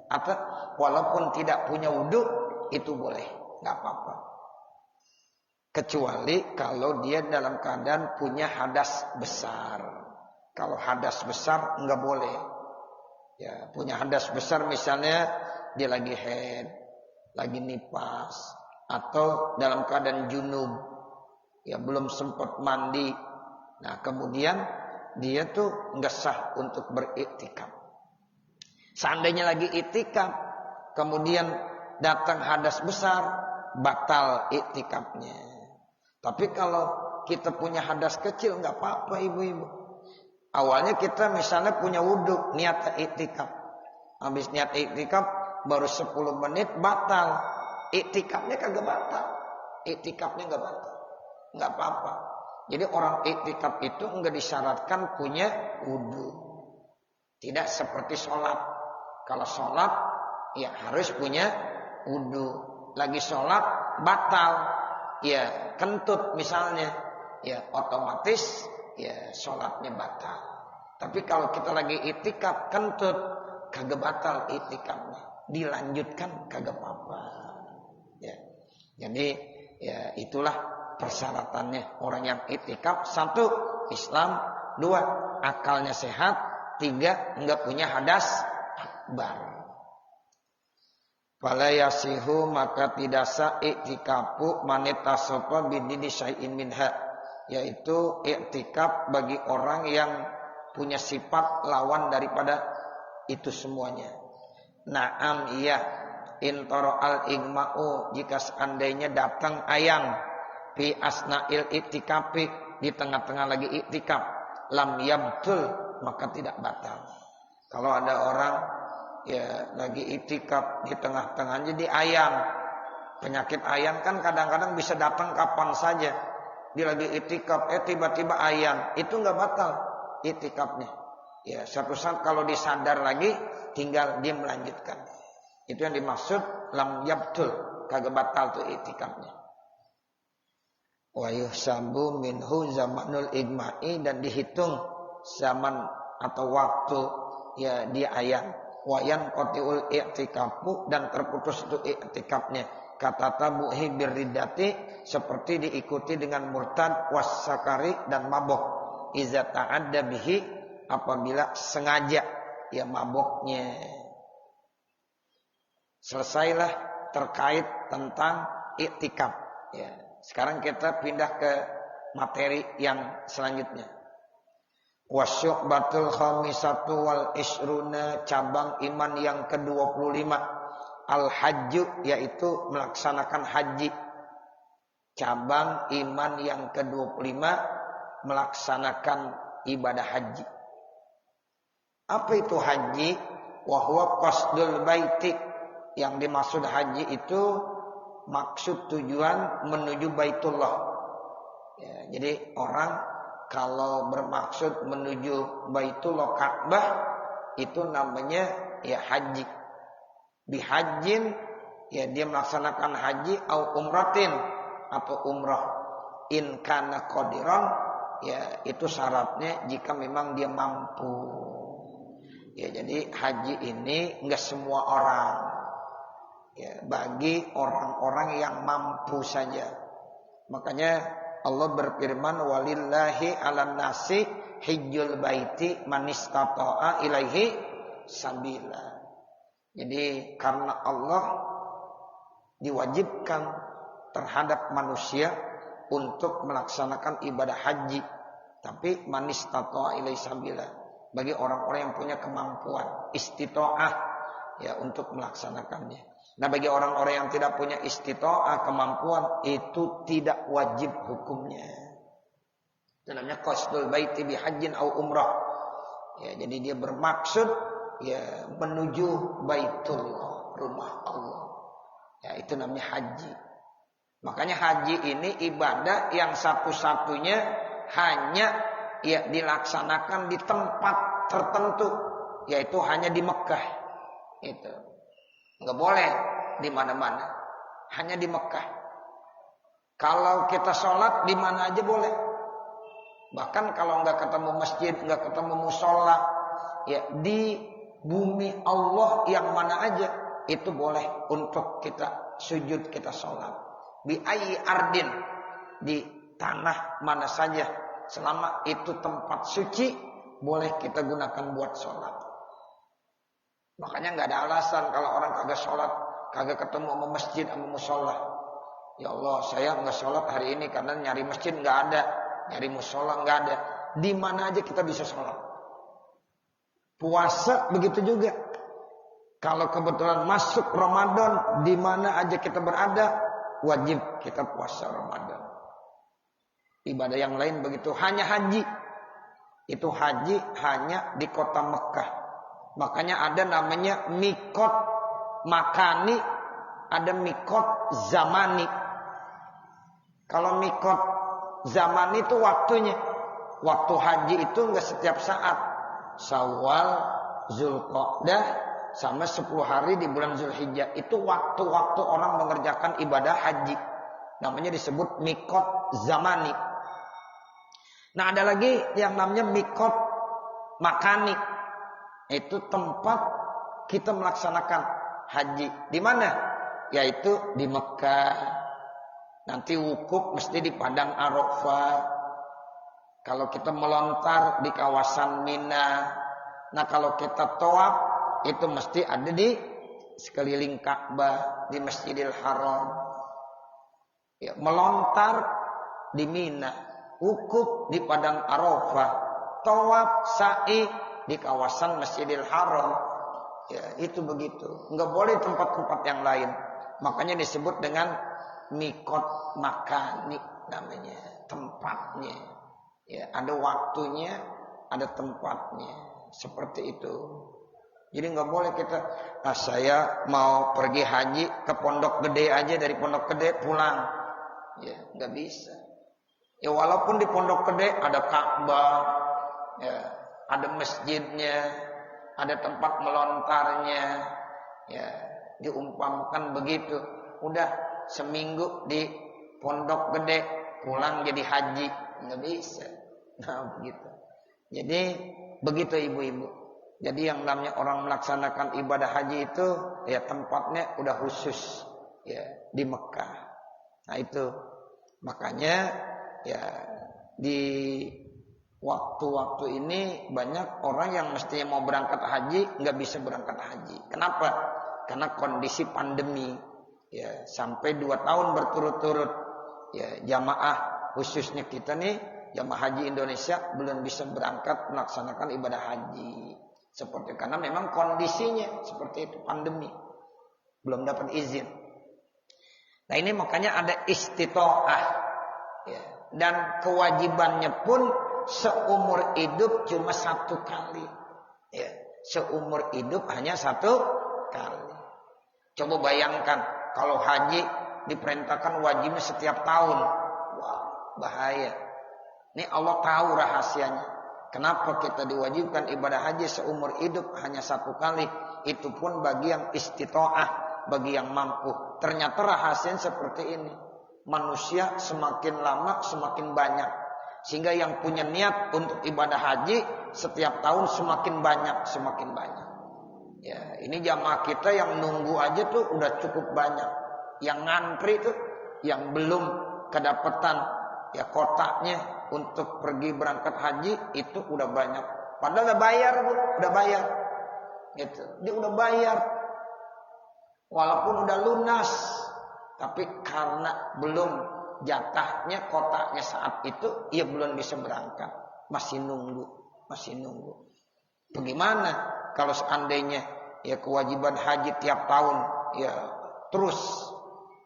apa, walaupun tidak punya wudhu itu boleh, nggak apa-apa. Kecuali kalau dia dalam keadaan punya hadas besar. Kalau hadas besar enggak boleh. Ya, punya hadas besar misalnya dia lagi haid, lagi nifas, atau dalam keadaan junub, ya belum sempat mandi. Nah, kemudian dia tuh enggak sah untuk beriktikaf. Seandainya lagi iktikaf, kemudian datang hadas besar, batal iktikafnya. Tapi kalau kita punya hadas kecil nggak apa-apa ibu-ibu. Awalnya kita misalnya punya wudhu, niat iktikaf. Habis niat iktikaf baru 10 menit batal. Iktikafnya kagak batal. Iktikafnya nggak batal. Nggak apa-apa. Jadi orang iktikaf itu nggak disyaratkan punya wudhu. Tidak seperti sholat. Kalau sholat ya harus punya wudhu. Lagi sholat batal. Ya kentut misalnya, ya otomatis ya sholatnya batal. Tapi kalau kita lagi iktikaf kentut, kagak batal iktikafnya, dilanjutkan kagak apa-apa. Ya, jadi ya itulah persyaratannya orang yang iktikaf. Satu Islam, dua akalnya sehat, tiga enggak punya hadas akbar. Fala yasihu, maka tidak sah i'tikafu manitasofa bidini syai'in minha, yaitu i'tikaf bagi orang yang punya sifat lawan daripada itu semuanya. Naam iya, intoro al igma'u, jika seandainya datang ayam fi asna'il i'tikafi, di tengah-tengah lagi i'tikaf, lam yabtul, maka tidak batal. Kalau ada orang ya lagi iktikaf di tengah-tengah jadi ayam. Penyakit ayam kan kadang-kadang bisa datang kapan saja. Dia lagi iktikaf tiba-tiba ayam, itu enggak batal iktikafnya. Ya, suatu saat kalau disadar lagi tinggal dia melanjutkan. Itu yang dimaksud lam yabtul, kagak batal tuh iktikafnya. Wa yuhsabu minhu zamanul igma'i, dan dihitung zaman atau waktu ya dia ayam. Wayan qatiul i'tikafu, dan terputus itu i'tikafnya kata tabuhi birridati seperti diikuti dengan murtad wassakari dan mabok. Iza ta'adda bihi apabila sengaja ya maboknya. Selesailah terkait tentang iktikaf. Ya, sekarang kita pindah ke materi yang selanjutnya. Wasyu'batul khamisatu wal isruna, cabang iman yang ke-25. Al-hajju, yaitu melaksanakan haji. Cabang iman yang ke-25 melaksanakan ibadah haji. Apa itu haji? Wa huwa qasdul baiti. Yang dimaksud haji itu maksud tujuan menuju Baitullah. Ya, jadi orang kalau bermaksud menuju Baitullah Ka'bah itu namanya ya haji. Bihajin ya dia melaksanakan haji au umratin atau umrah. In kana qadiran ya itu syaratnya jika memang dia mampu. Ya jadi haji ini enggak semua orang. Ya, bagi orang-orang yang mampu saja. Makanya Allah berfirman walillahi 'alan nasi hijjul baiti man istata'a ilaihi sabila. Jadi karena Allah diwajibkan terhadap manusia untuk melaksanakan ibadah haji, tapi man istata'a ilaihi sabila bagi orang-orang yang punya kemampuan istita'ah ya untuk melaksanakannya. Nah bagi orang-orang yang tidak punya istita'ah kemampuan itu tidak wajib hukumnya. Itu namanya qasdul baiti bihajjin au umrah. Ya jadi dia bermaksud ya menuju Baitullah, rumah Allah. Ya itu namanya haji. Makanya haji ini ibadah yang satu-satunya hanya ya dilaksanakan di tempat tertentu, yaitu hanya di Mekah. Itu. Enggak boleh di mana-mana, hanya di Mekah. Kalau kita sholat di mana aja boleh. Bahkan kalau enggak ketemu masjid, enggak ketemu musola, ya di bumi Allah yang mana aja itu boleh untuk kita sujud, kita sholat. Bi ayyi ardin, di tanah mana saja, selama itu tempat suci boleh kita gunakan buat sholat. Makanya nggak ada alasan kalau orang kagak sholat, kagak ketemu sama masjid sama musola. Ya Allah, saya nggak sholat hari ini karena nyari masjid nggak ada, nyari musola nggak ada. Di mana aja kita bisa sholat. Puasa begitu juga. Kalau kebetulan masuk Ramadan, di mana aja kita berada, wajib kita puasa Ramadan. Ibadah yang lain begitu. Hanya haji, itu haji hanya di kota Mekah. Makanya ada namanya mikot makani, ada mikot zamani. Kalau mikot zamani itu waktunya. Waktu haji itu enggak setiap saat. Syawal, Zulqa'dah, sama 10 hari di bulan Zulhijjah. Itu waktu-waktu orang mengerjakan ibadah haji. Namanya disebut mikot zamani. Nah ada lagi yang namanya mikot makani. Itu tempat kita melaksanakan haji. Di mana? Yaitu di Mekah. Nanti wukuf mesti di Padang Arafah. Kalau kita melontar di kawasan Mina. Nah kalau kita tawaf itu mesti ada di sekeliling Ka'bah, di Masjidil Haram. Ya, melontar di Mina, wukuf di Padang Arafah, tawaf sa'i di kawasan Masjidil Haram. Ya, itu begitu. Enggak boleh tempat-tempat yang lain. Makanya disebut dengan mikot makani namanya, tempatnya. Ya, ada waktunya, ada tempatnya. Seperti itu. Jadi enggak boleh kita, saya mau pergi haji ke Pondok Gede aja, dari Pondok Gede pulang. Ya, enggak bisa. Ya walaupun di Pondok Gede ada Ka'bah, ya, ada masjidnya, ada tempat melontarnya, ya diumpamakan begitu. Udah seminggu di Pondok Gede, pulang jadi haji, nggak bisa. Nah begitu. Jadi begitu ibu-ibu. Jadi yang namanya orang melaksanakan ibadah haji itu, ya tempatnya udah khusus. ya di Mekah. Nah itu makanya ya di waktu-waktu ini banyak orang yang mestinya mau berangkat haji nggak bisa berangkat haji. Kenapa? Karena kondisi pandemi ya sampai 2 tahun berturut-turut ya jamaah khususnya kita nih jamaah haji Indonesia belum bisa berangkat melaksanakan ibadah haji seperti karena memang kondisinya seperti itu pandemi belum dapat izin. Nah ini makanya ada istitoah ya. Dan kewajibannya pun seumur hidup cuma 1 kali ya. Seumur hidup hanya 1 kali. Coba bayangkan kalau haji diperintahkan wajibnya setiap tahun. Wah bahaya. Ini Allah tahu rahasianya. Kenapa kita diwajibkan ibadah haji seumur hidup hanya 1 kali. Itu pun bagi yang istitoah, bagi yang mampu. Ternyata rahasianya seperti ini. Manusia semakin lama semakin banyak. Sehingga yang punya niat untuk ibadah haji setiap tahun semakin banyak, semakin banyak. Ya, ini jamaah kita yang nunggu aja tuh udah cukup banyak. Yang ngantri tuh, yang belum kedapatan ya kotaknya untuk pergi berangkat haji itu udah banyak. Padahal udah bayar, Bu, udah bayar. Gitu. Dia udah bayar. Walaupun udah lunas. Tapi karena belum jatahnya kotaknya saat itu, ia belum bisa berangkat. Masih nunggu. Bagaimana kalau seandainya ya kewajiban haji tiap tahun ya terus.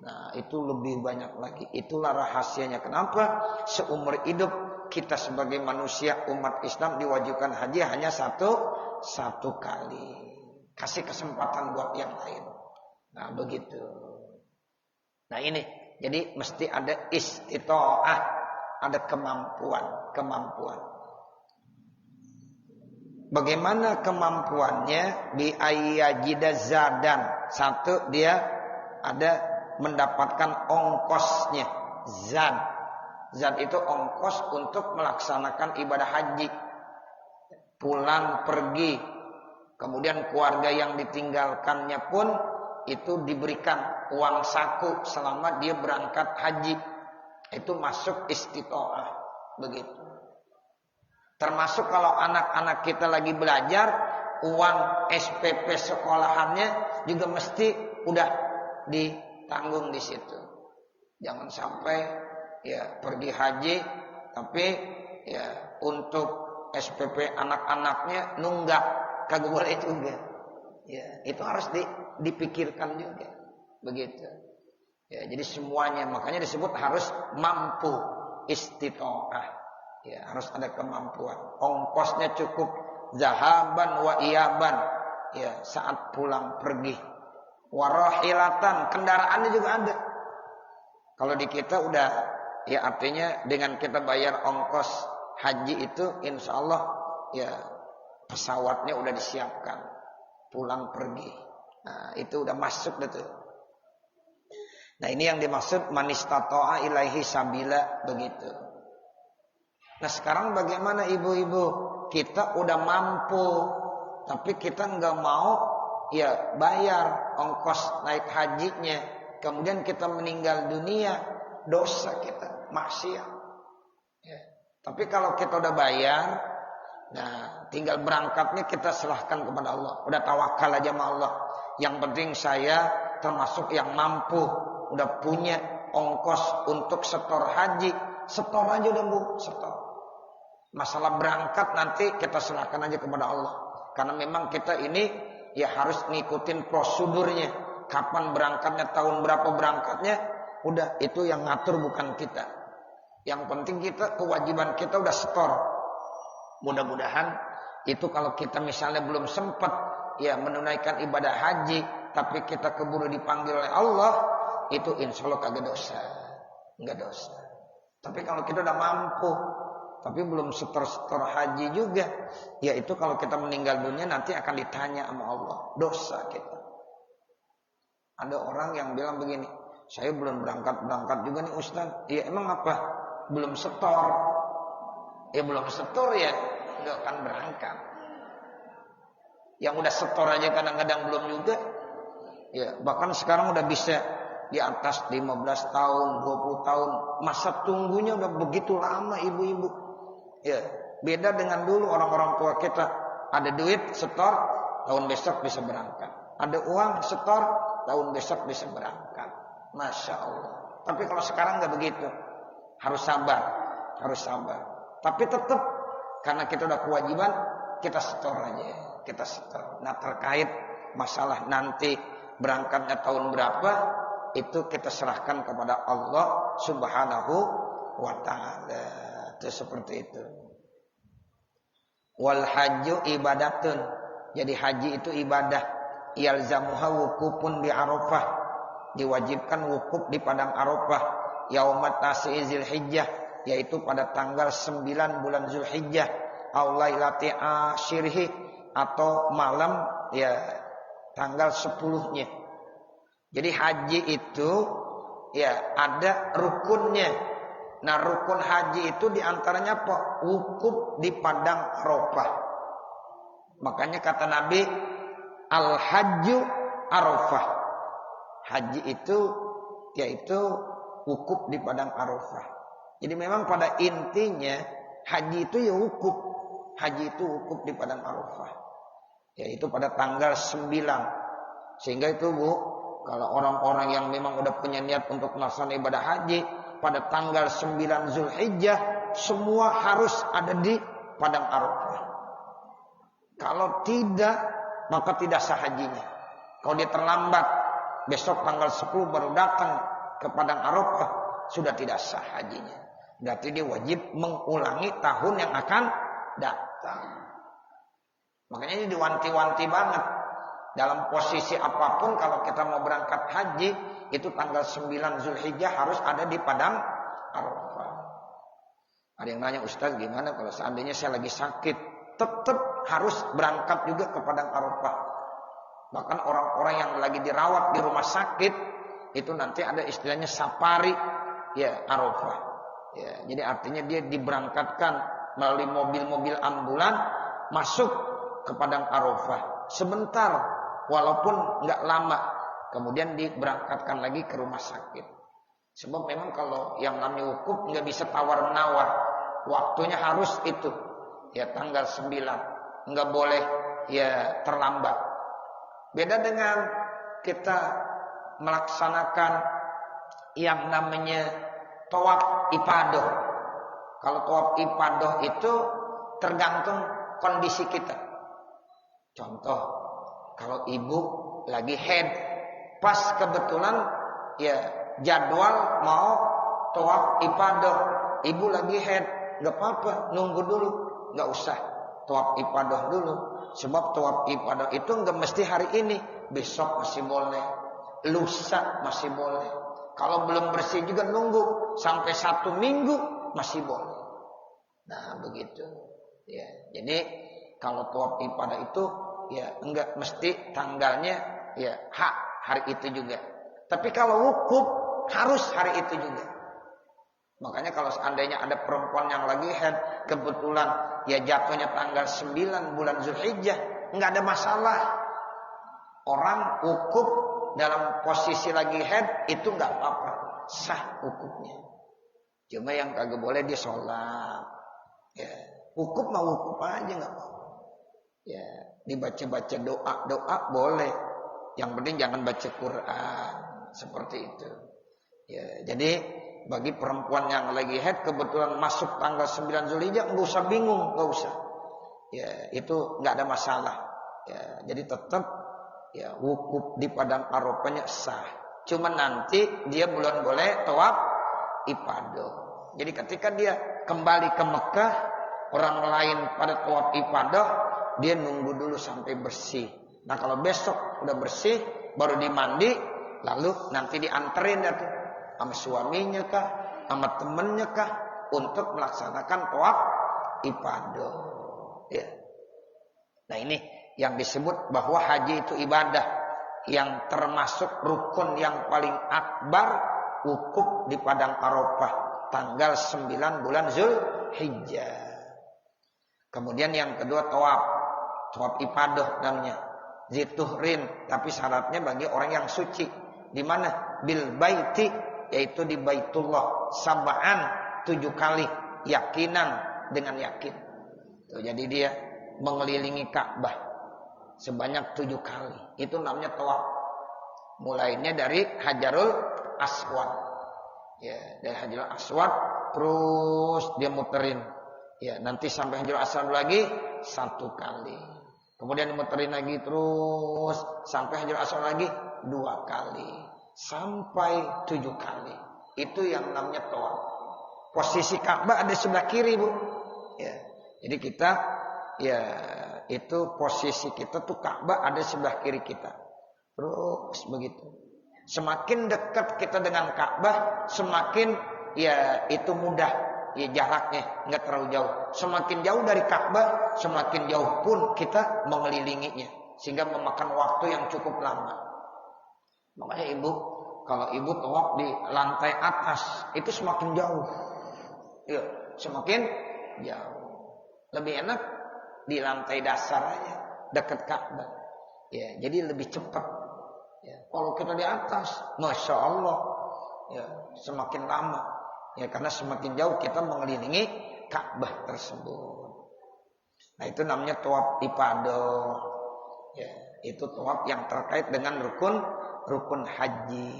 Nah itu lebih banyak lagi. Itulah rahasianya kenapa seumur hidup kita sebagai manusia umat Islam diwajibkan haji hanya satu kali. Kasih kesempatan buat yang lain. Nah begitu. Nah ini, jadi mesti ada istitoah, ada kemampuan. Bagaimana kemampuannya? Bi ayyajida zadan. 1 dia ada mendapatkan ongkosnya. Zad itu ongkos untuk melaksanakan ibadah haji. Pulang pergi. Kemudian keluarga yang ditinggalkannya pun itu diberikan uang saku selama dia berangkat haji. Itu masuk istitoah. Begitu. Termasuk kalau anak-anak kita lagi belajar, uang SPP sekolahannya juga mesti udah ditanggung di situ. Jangan sampai ya pergi haji tapi ya untuk SPP anak-anaknya nunggak, kagak boleh juga. Ya, itu harus dipikirkan juga. Begitu. Ya, jadi semuanya makanya disebut harus mampu istitoah. Ya, harus ada kemampuan. Ongkosnya cukup zahaban wa iyaban. Ya, saat pulang pergi. Warahilatan, kendaraannya juga ada. Kalau di kita udah ya artinya dengan kita bayar ongkos haji itu insya Allah ya pesawatnya udah disiapkan. Pulang pergi. Nah, itu udah masuk gitu. Nah, ini yang dimaksud manistata'a ilaihi sabila begitu. Nah, sekarang bagaimana ibu-ibu? Kita udah mampu, tapi kita nggak mau ya bayar ongkos naik hajinya. Kemudian kita meninggal dunia, dosa kita, maksiat. Ya. Tapi kalau kita udah bayar, nah, tinggal berangkatnya kita serahkan kepada Allah. Udah tawakal aja sama Allah. Yang penting saya termasuk yang mampu. Udah punya ongkos untuk setor haji. Setor aja udah Bu, setor. Masalah berangkat nanti kita serahkan aja kepada Allah. Karena memang kita ini ya harus ngikutin prosedurnya. Kapan berangkatnya, tahun berapa berangkatnya. Udah itu yang ngatur bukan kita. Yang penting kita kewajiban kita udah setor. Mudah-mudahan itu kalau kita misalnya belum sempat ya menunaikan ibadah haji, tapi kita keburu dipanggil oleh Allah, itu insya Allah kagak dosa, enggak dosa. Tapi kalau kita udah mampu, tapi belum setor haji juga, ya itu kalau kita meninggal dunia nanti akan ditanya sama Allah, dosa kita. Ada orang yang bilang begini, saya belum berangkat juga nih Ustaz. Ya emang apa? Belum setor. Ya belum setor ya nggak akan berangkat. Yang udah setor aja kadang-kadang belum juga. Ya bahkan sekarang udah bisa di atas 15 tahun, 20 tahun. Masa tunggunya udah begitu lama ibu-ibu. Ya, beda dengan dulu orang-orang tua kita. Ada duit, setor, tahun besok bisa berangkat. Ada uang, setor, tahun besok bisa berangkat. Masya Allah. Tapi kalau sekarang nggak begitu. Harus sabar. Harus sabar. Tapi tetap, karena kita udah kewajiban, kita setor aja. Kita setor. Nah, terkait masalah nanti berangkatnya tahun berapa, itu kita serahkan kepada Allah Subhanahu wa ta'ala. Itu seperti itu. Wal hajju ibadatun. Jadi haji itu ibadah. Yalzamuha wukufun di Arafah. Diwajibkan wukuf di padang Arafah. Yaumat tasi'i Zulhijjah, yaitu pada tanggal 9 bulan Zulhijjah. Au lailati asyirhi, atau malam ya tanggal 10-nya. Jadi haji itu ya ada rukunnya. Nah, rukun haji itu diantaranya apa? Wukuf di padang Arafah. Makanya kata Nabi, al-hajju Arafah. Haji itu yaitu wukuf di padang Arafah. Jadi memang pada intinya haji itu ya wukuf. Haji itu wukuf di padang Arafah. Yaitu pada tanggal 9. Sehingga itu Bu, kalau orang-orang yang memang udah punya niat untuk melaksanakan ibadah haji, pada tanggal 9 Zulhijjah, semua harus ada di padang Arafah. Kalau tidak, maka tidak sah hajinya. Kalau dia terlambat, besok tanggal 10 baru datang ke padang Arafah, sudah tidak sah hajinya. Berarti dia wajib mengulangi tahun yang akan datang. Makanya ini diwanti-wanti banget. Dalam posisi apapun kalau kita mau berangkat haji, itu tanggal 9 Zulhijjah harus ada di padang Arafah. Ada yang nanya, Ustaz gimana kalau seandainya saya lagi sakit? Tetap harus berangkat juga ke padang Arafah. Bahkan orang-orang yang lagi dirawat di rumah sakit, itu nanti ada istilahnya safari ya Arafah. Ya, jadi artinya dia diberangkatkan melalui mobil-mobil ambulan masuk ke padang Arafah. Sebentar, walaupun nggak lama, kemudian diberangkatkan lagi ke rumah sakit. Sebab memang kalau yang namanya wukuf nggak bisa tawar-menawar, waktunya harus itu, ya tanggal 9, nggak boleh ya terlambat. Beda dengan kita melaksanakan yang namanya tawaf ifadah. Kalau tawaf ifadah itu tergantung kondisi kita. Contoh, kalau ibu lagi haid, pas kebetulan ya jadwal mau tawaf ifadah, ibu lagi haid, nggak apa-apa, nunggu dulu, nggak usah tawaf ifadah dulu. Sebab tawaf ifadah itu nggak mesti hari ini, besok masih boleh, lusa masih boleh. Kalau belum bersih juga nunggu sampai 1 minggu masih boleh. Nah begitu. Ya, jadi kalau tawaf ifadah itu ya enggak mesti tanggalnya ya hari itu juga. Tapi kalau wukuf harus hari itu juga. Makanya kalau seandainya ada perempuan yang lagi haid, kebetulan ya jatuhnya tanggal 9 bulan Zulhijjah, enggak ada masalah. Orang wukuf dalam posisi lagi haid itu enggak apa-apa, sah wukufnya. Cuma yang kagak boleh dia sholat. Ya, wukuf mah wukuf aja enggak apa-apa. Ya, dibaca-baca doa boleh. Yang penting jangan baca Quran, seperti itu. Ya, jadi bagi perempuan yang lagi haid kebetulan masuk tanggal 9 Zulhijjah, enggak usah bingung, enggak usah. Ya, itu enggak ada masalah. Ya, jadi tetap ya wukuf di padang Arafahnya sah. Cuma nanti dia belum boleh tawaf ifadah. Jadi ketika dia kembali ke Mekah, orang lain pada tawaf ifadah, dia nunggu dulu sampai bersih. Nah kalau besok udah bersih, baru dimandi, lalu nanti dianterin ya tuh sama suaminya kah, sama temennya kah, untuk melaksanakan tawaf ifadah. Ya. Nah ini yang disebut bahwa haji itu ibadah yang termasuk rukun yang paling akbar, wukuf di padang Arafah tanggal 9 bulan Zulhijjah. Kemudian yang kedua tawaf ifadah namanya zituhrin, tapi syaratnya bagi orang yang suci. Di mana? Bil baiti, yaitu di Baitullah, sab'an 7 kali, yakinan, dengan yakin. Tuh, jadi dia mengelilingi Ka'bah sebanyak 7 kali. Itu namanya tawaf. Mulainya dari Hajarul Aswad. Ya, dari Hajarul Aswad terus dia muterin. Ya, nanti sampai Hajarul Aswad lagi 1 kali. Kemudian muterin lagi terus sampai Hajarul Aswad lagi 2 kali. Sampai 7 kali. Itu yang namanya tawaf. Posisi Ka'bah ada sebelah kiri, Bu. Ya. Jadi kita, ya, itu posisi kita tuh Ka'bah ada sebelah kiri kita. Terus begitu. Semakin dekat kita dengan Ka'bah, semakin, ya, itu mudah, ya, jaraknya nggak terlalu jauh. Semakin jauh dari Ka'bah, semakin jauh pun kita mengelilinginya, sehingga memakan waktu yang cukup lama. Makanya ibu, kalau ibu tawaf di lantai atas, itu semakin jauh. Ya, semakin jauh. Lebih enak di lantai dasar aja, dekat Ka'bah. Ya, jadi lebih cepat. Ya, kalau kita di atas, masya Allah, ya, semakin lama. Ya, karena semakin jauh kita mengelilingi Ka'bah tersebut. Nah, itu namanya tawaf ifadah. Ya, itu tawaf yang terkait dengan rukun haji.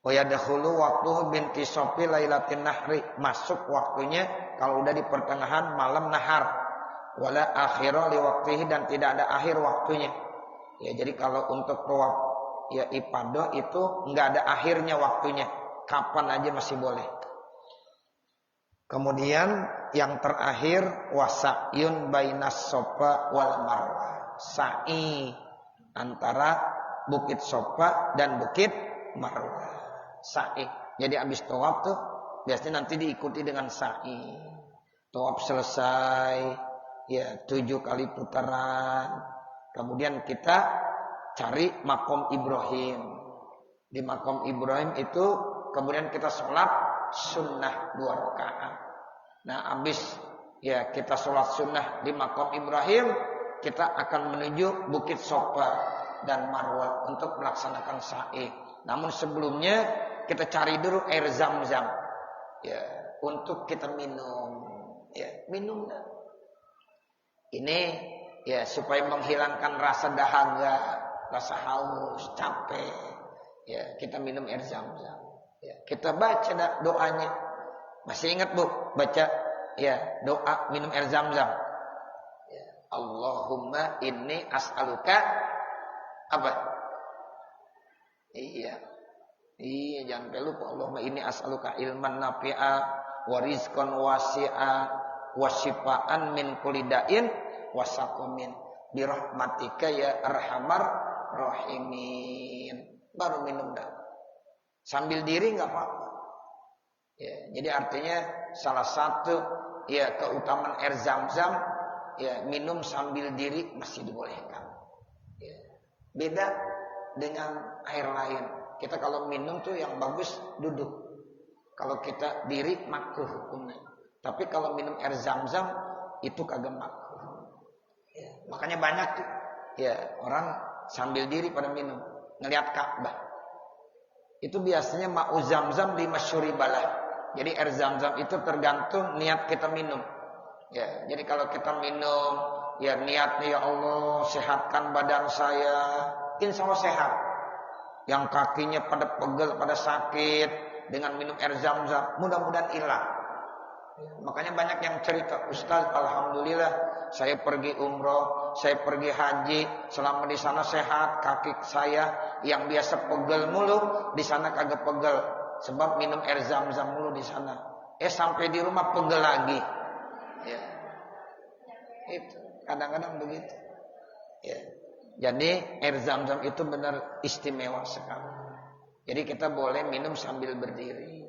Wa yadkhulu waqtuhu binti sofi lailatin nahri, masuk waktunya kalau udah di pertengahan malam nahar. Wala akhira li waqtihi, dan tidak ada akhir waktunya. Ya, jadi kalau untuk tawaf, ya, ifadah itu enggak ada akhirnya waktunya. Kapan aja masih boleh. Kemudian yang terakhir wasa'yun bainas Safa wal Marwah. Sa'i antara Bukit Safa dan Bukit Marwah. Sa'i. Jadi habis tawaf tuh biasanya nanti diikuti dengan sa'i. Tawaf selesai, ya, 7 kali putaran. Kemudian kita cari makom Ibrahim. Di makom Ibrahim itu kemudian kita sholat sunnah 2 rakaat. Nah, habis, ya, kita sholat sunnah di makom Ibrahim, kita akan menuju Bukit Safa dan Marwah untuk melaksanakan sa'i. Namun sebelumnya kita cari dulu air Zam-Zam, ya, untuk kita minum, ya, minum. Ini, ya, supaya menghilangkan rasa dahaga, rasa haus, capek, ya, kita minum air Zam-Zam. Ya, kita baca doanya. Masih ingat, Bu, baca, ya, doa minum air Zam-Zam. Ya, Allahumma inni as'aluka apa? Iya, jangan lupa. Allahumma inni as'aluka ilman nafi'a wa rizqan wasi'a wa syifaan min kulli da'in wa saqamin bi rahmatika ya arhamar rahimin. Baru minum dah. Sambil diri enggak apa-apa. Ya, jadi artinya salah satu, ya, keutamaan air Zam-Zam, ya, minum sambil diri masih dibolehkan. Ya. Beda dengan air lain. Kita kalau minum tuh yang bagus duduk. Kalau kita diri makruh hukumnya. Tapi kalau minum air Zam-Zam itu kagak makruh. Ya, makanya banyak tuh, ya, orang sambil diri pada minum, ngelihat Ka'bah. Itu biasanya ma'u Zam-Zam lima syuribalah. Jadi air Zam-Zam itu tergantung niat kita minum. Ya, jadi kalau kita minum, ya, niatnya, ya Allah sehatkan badan saya, insya Allah sehat. Yang kakinya pada pegel, pada sakit, dengan minum air Zam-Zam, mudah-mudahan hilang. Makanya banyak yang cerita, Ustaz, alhamdulillah saya pergi umroh, saya pergi haji, selama di sana sehat, kaki saya yang biasa pegel mulu, di sana kagak pegel, sebab minum air Zam-Zam mulu di sana. Sampai di rumah pegel lagi. Ya. Itu kadang-kadang begitu. Ya. Jadi air Zam-Zam itu benar istimewa sekali. Jadi kita boleh minum sambil berdiri.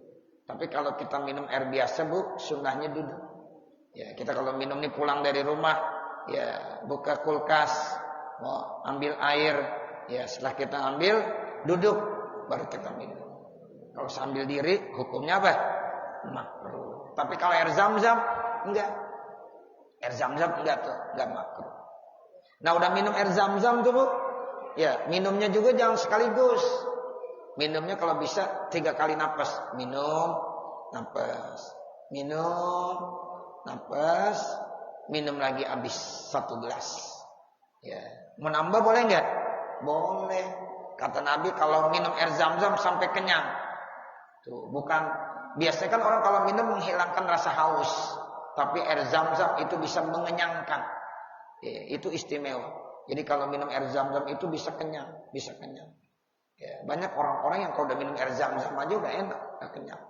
Tapi kalau kita minum air biasa, Bu, sunnahnya duduk. Ya, kita kalau minum nih pulang dari rumah, ya, buka kulkas, mau ambil air, ya, setelah kita ambil, duduk, baru kita minum. Kalau sambil diri, hukumnya apa? Makruh. Tapi kalau air Zam-Zam, enggak. Air Zam-Zam enggak tuh, enggak makruh. Nah, udah minum air Zam-Zam tuh, Bu, Ya, minumnya juga jangan sekaligus. Minumnya kalau bisa 3 kali napas. Minum, napas. Minum, napas. Minum lagi habis 1 gelas. Ya, mau nambah boleh nggak? Boleh. Kata Nabi kalau minum air zam-zam sampai kenyang. Tuh, bukan biasanya kan orang kalau minum menghilangkan rasa haus, tapi air zam-zam itu bisa mengenyangkan. Ya, itu istimewa. Jadi kalau minum air zam-zam itu bisa kenyang, bisa kenyang. Ya, banyak orang-orang yang kalau udah minum air zam-zam aja udah enak, udah kenyang.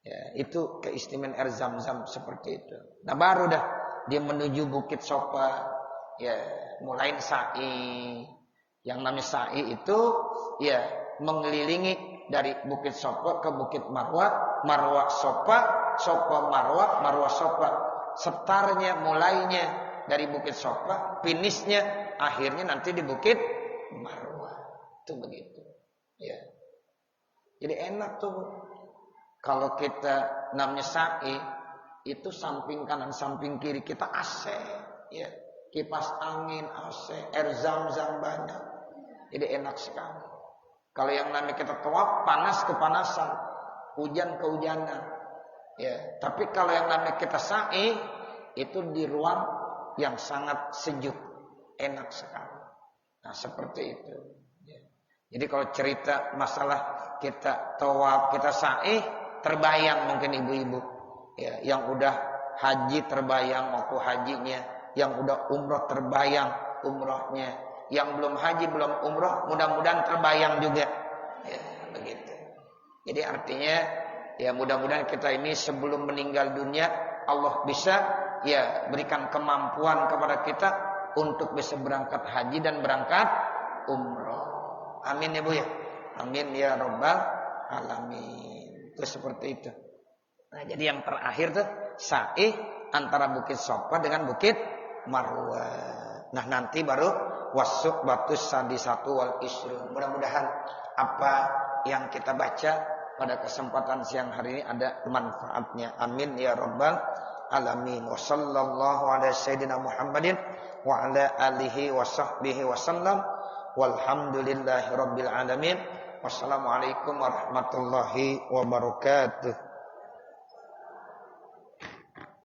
Ya, itu keistimewaan air zam-zam seperti itu. Nah, baru dah dia menuju Bukit Sofa. Ya, mulai sa'i. Yang namanya sa'i itu ya mengelilingi dari Bukit Sofa ke Bukit Marwah, Marwah Sofa, Sofa Marwah, Marwah Sofa. Setarnya mulainya dari Bukit Sofa, finishnya akhirnya nanti di Bukit Marwah. Itu begitu. Ya. Jadi enak tuh. Kalau kita namanya sa'i itu samping kanan samping kiri kita AC, ya. Kipas angin, AC, air zam-zam banyak. Jadi enak sekali. Kalau yang namanya kita tawaf, panas kepanasan, hujan kehujanan. Ya, tapi kalau yang namanya kita sa'i itu di ruang yang sangat sejuk, enak sekali. Nah, seperti itu. Ya. Jadi kalau cerita masalah kita tawaf, kita sa'i, terbayang mungkin ibu-ibu, ya, yang udah haji terbayang waktu hajinya, yang udah umroh terbayang umrohnya, yang belum haji belum umroh mudah-mudahan terbayang juga. Ya, begitu. Jadi artinya ya mudah-mudahan kita ini sebelum meninggal dunia Allah bisa ya berikan kemampuan kepada kita untuk bisa berangkat haji dan berangkat umroh. Amin ya Bu ya. Amin ya rabbal alamin. Itu seperti itu. Nah, jadi yang terakhir tuh sa'i antara Bukit Sofa dengan Bukit Marwah. Nah, nanti baru wasuk batus sadisatu wal isrun. Mudah-mudahan apa yang kita baca pada kesempatan siang hari ini ada manfaatnya. Amin ya rabbal alamin. Wa sallallahu ala sayyidina Muhammadin wa ala alihi wa sahbihi wasallam. Walhamdulillahi rabbil alamin. Wassalamualaikum warahmatullahi wabarakatuh.